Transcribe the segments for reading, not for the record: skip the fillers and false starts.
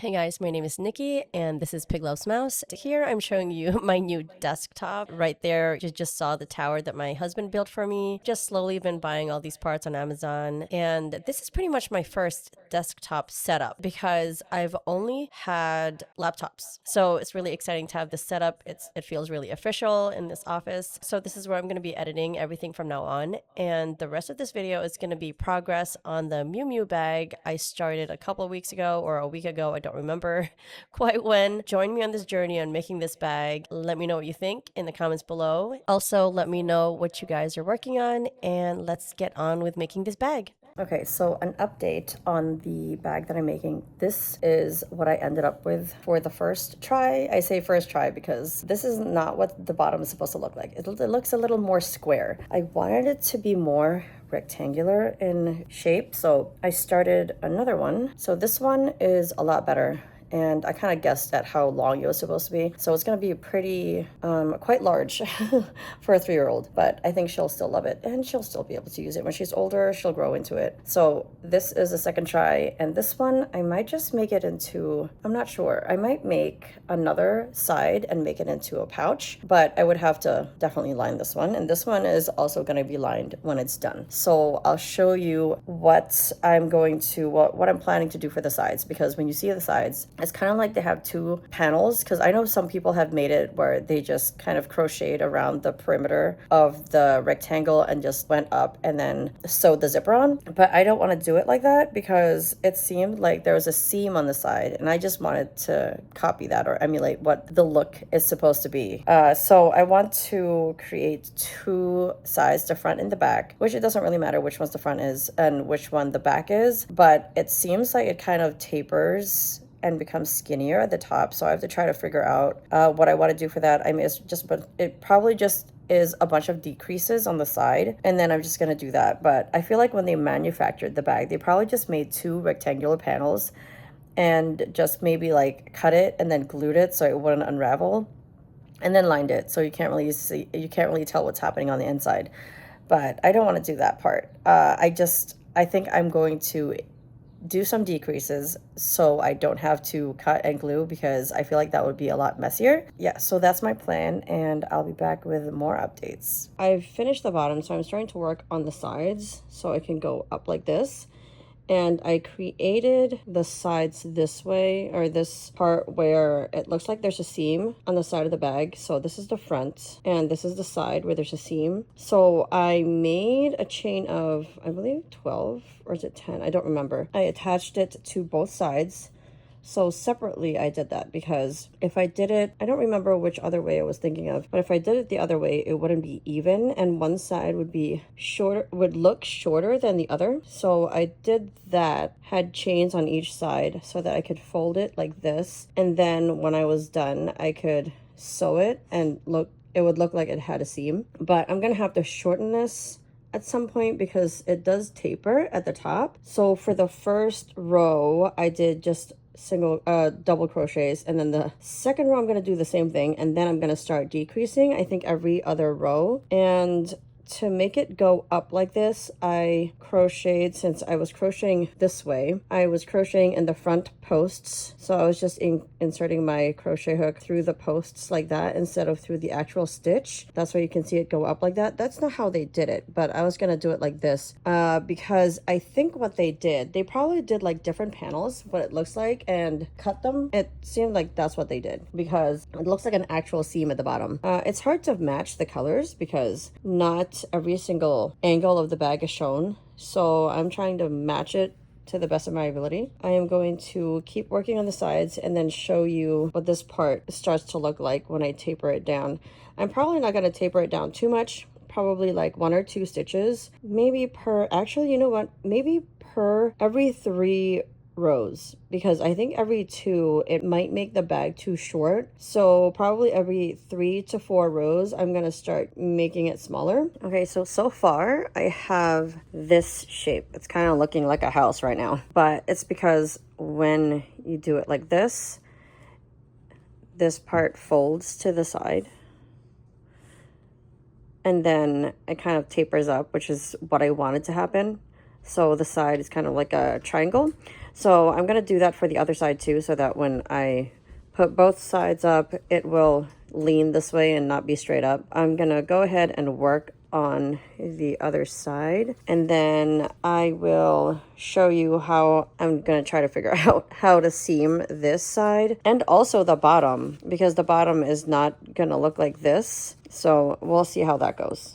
Hey guys, my name is Nikki and this is Pig Loves Mouse. Here I'm showing you my new desktop. Right there, you just saw the tower that my husband built for me. Just slowly been buying all these parts on Amazon. And this is pretty much my first desktop setup because I've only had laptops. So it's really exciting to have this setup. It feels really official in this office. So this is where I'm going to be editing everything from now on. And the rest of this video is going to be progress on the Miu Miu bag I started a couple of weeks ago or a week ago. I don't remember quite when. Join me on this journey on making this bag. Let me know what you think in the comments below. Also, let me know what you guys are working on, and let's get on with making this bag. Okay, so an update on the bag that I'm making. This is what I ended up with for the first try. I say first try because this is not what the bottom is supposed to look like. It looks a little more square. I wanted it to be more rectangular in shape, so I started another one. So this one is a lot better, and I kind of guessed at how long it was supposed to be. So it's going to be pretty, quite large for a 3-year-old, but I think she'll still love it and she'll still be able to use it. When she's older, she'll grow into it. So this is the second try, and this one, I might just make it into, I'm not sure. I might make another side and make it into a pouch, but I would have to definitely line this one. And this one is also going to be lined when it's done. So I'll show you what I'm going to, what I'm planning to do for the sides, because when you see the sides, it's kind of like they have two panels, because I know some people have made it where they just kind of crocheted around the perimeter of the rectangle and just went up and then sewed the zipper on. But I don't want to do it like that because it seemed like there was a seam on the side, and I just wanted to copy that or emulate what the look is supposed to be. So I want to create two sides, the front and the back, which it doesn't really matter which one's the front is and which one the back is, but it seems like it kind of tapers and becomes skinnier at the top. So I have to try to figure out what I want to do for that. I mean, it probably just is a bunch of decreases on the side, and then I'm just gonna do that. But I feel like when they manufactured the bag, they probably just made two rectangular panels and just maybe like cut it and then glued it so it wouldn't unravel, and then lined it so you can't really tell what's happening on the inside. But I don't want to do that part. I think I'm going to do some decreases so I don't have to cut and glue, because I feel like that would be a lot messier. Yeah, so that's my plan, and I'll be back with more updates. I've finished the bottom, so I'm starting to work on the sides so it can go up like this. And I created the sides this way, or this part where it looks like there's a seam on the side of the bag. So this is the front and this is the side where there's a seam. So I made a chain of, I believe 12, or is it 10? I don't remember. I attached it to both sides. So separately I did that because if I did it, I don't remember which other way I was thinking of, but if I did it the other way, it wouldn't be even, and one side would be shorter, would look shorter than the other. So I did that, had chains on each side so that I could fold it like this, and then when I was done, I could sew it and it would look like it had a seam. But I'm gonna have to shorten this at some point because it does taper at the top. So for the first row, I did just double crochets, and then the second row I'm going to do the same thing, and then I'm going to start decreasing, I think every other row. And to make it go up like this, I crocheted, since I was crocheting this way, I was crocheting in the front posts. So I was just inserting my crochet hook through the posts like that instead of through the actual stitch. That's why you can see it go up like that. That's not how they did it, but I was gonna do it like this because I think what they did, they probably did like different panels, what it looks like, and cut them. It seemed like that's what they did because it looks like an actual seam at the bottom. It's hard to match the colors because not every single angle of the bag is shown, so I'm trying to match it to the best of my ability. I am going to keep working on the sides and then show you what this part starts to look like when I taper it down. I'm probably not going to taper it down too much, probably like 1 or 2 stitches, maybe per, actually, you know what, maybe per every 3 rows, because I think every 2 it might make the bag too short. So probably every 3 to 4 rows I'm gonna start making it smaller. Okay, so far I have this shape. It's kind of looking like a house right now, but it's because when you do it like this part folds to the side, and then it kind of tapers up, which is what I wanted to happen. So the side is kind of like a triangle. So I'm going to do that for the other side too, so that when I put both sides up, it will lean this way and not be straight up. I'm going to go ahead and work on the other side, and then I will show you how I'm going to try to figure out how to seam this side and also the bottom, because the bottom is not going to look like this. So we'll see how that goes.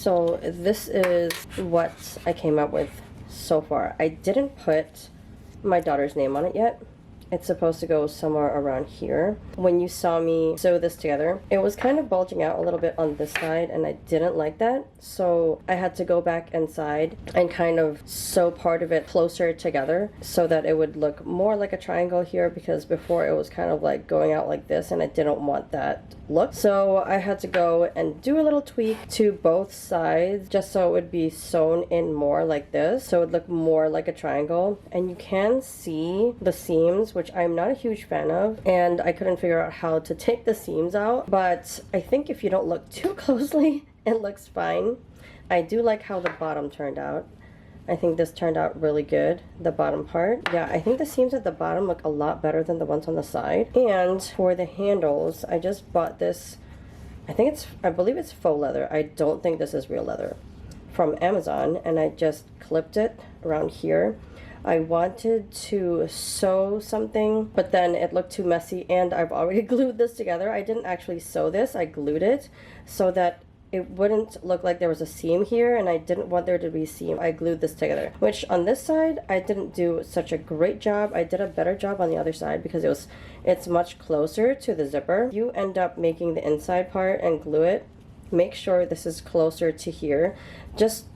So this is what I came up with so far. I didn't put my daughter's name on it yet. It's supposed to go somewhere around here. When you saw me sew this together, it was kind of bulging out a little bit on this side, and I didn't like that. So I had to go back inside and kind of sew part of it closer together so that it would look more like a triangle here, because before it was kind of like going out like this, and I didn't want that look. So I had to go and do a little tweak to both sides just so it would be sewn in more like this, so it would look more like a triangle. And you can see the seams, which I'm not a huge fan of, and I couldn't figure out how to take the seams out, but I think if you don't look too closely, it looks fine. I do like how the bottom turned out. I think this turned out really good, the bottom part. Yeah, I think the seams at the bottom look a lot better than the ones on the side. And for the handles, I just bought this, I believe it's faux leather. I don't think this is real leather, from Amazon, and I just clipped it around here. I wanted to sew something, but then it looked too messy, and I've already glued this together. I didn't actually sew this, I glued it so that it wouldn't look like there was a seam here, and I didn't want there to be a seam. I glued this together, which on this side I didn't do such a great job. I did a better job on the other side because it's much closer to the zipper. You end up making the inside part and glue it. Make sure this is closer to here. Just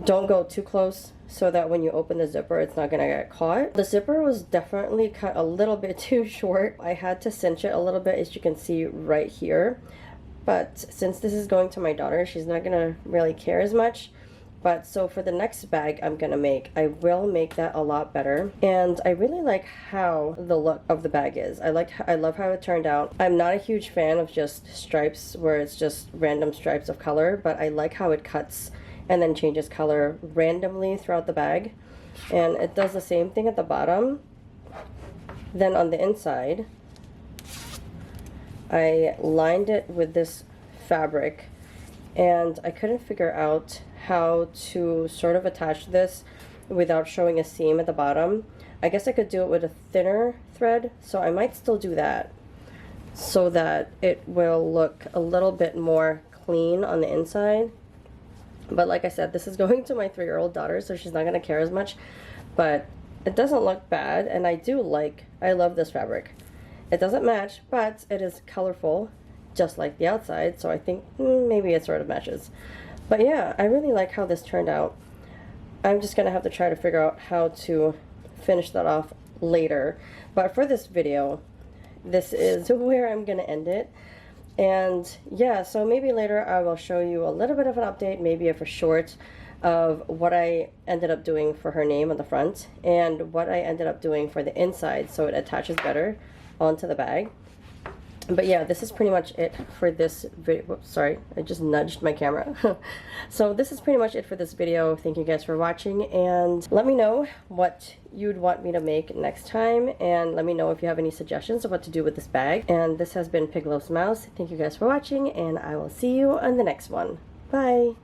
don't go too close so that when you open the zipper, it's not gonna get caught. The zipper was definitely cut a little bit too short. I had to cinch it a little bit, as you can see right here. But since this is going to my daughter, she's not gonna really care as much. But so for the next bag I'm gonna make, I will make that a lot better. And I really like how the look of the bag is. I love how it turned out. I'm not a huge fan of just stripes where it's just random stripes of color, but I like how it cuts and then changes color randomly throughout the bag. And it does the same thing at the bottom. Then on the inside, I lined it with this fabric, and I couldn't figure out how to sort of attach this without showing a seam at the bottom. I guess I could do it with a thinner thread, so I might still do that so that it will look a little bit more clean on the inside. But like I said, this is going to my 3-year-old daughter, so she's not going to care as much, but it doesn't look bad, and I love this fabric. It doesn't match, but it is colorful, just like the outside, so I think maybe it sort of matches. But yeah, I really like how this turned out. I'm just gonna have to try to figure out how to finish that off later. But for this video, this is where I'm gonna end it. And yeah, so maybe later I will show you a little bit of an update, maybe of a short, of what I ended up doing for her name on the front and what I ended up doing for the inside so it attaches better onto the bag. But yeah, this is pretty much it for this video. Whoops, sorry, I just nudged my camera. So this is pretty much it for this video. Thank you guys for watching, and let me know what you'd want me to make next time, and let me know if you have any suggestions of what to do with this bag. And this has been Pig Loves Mouse. Thank you guys for watching, and I will see you on the next one. Bye!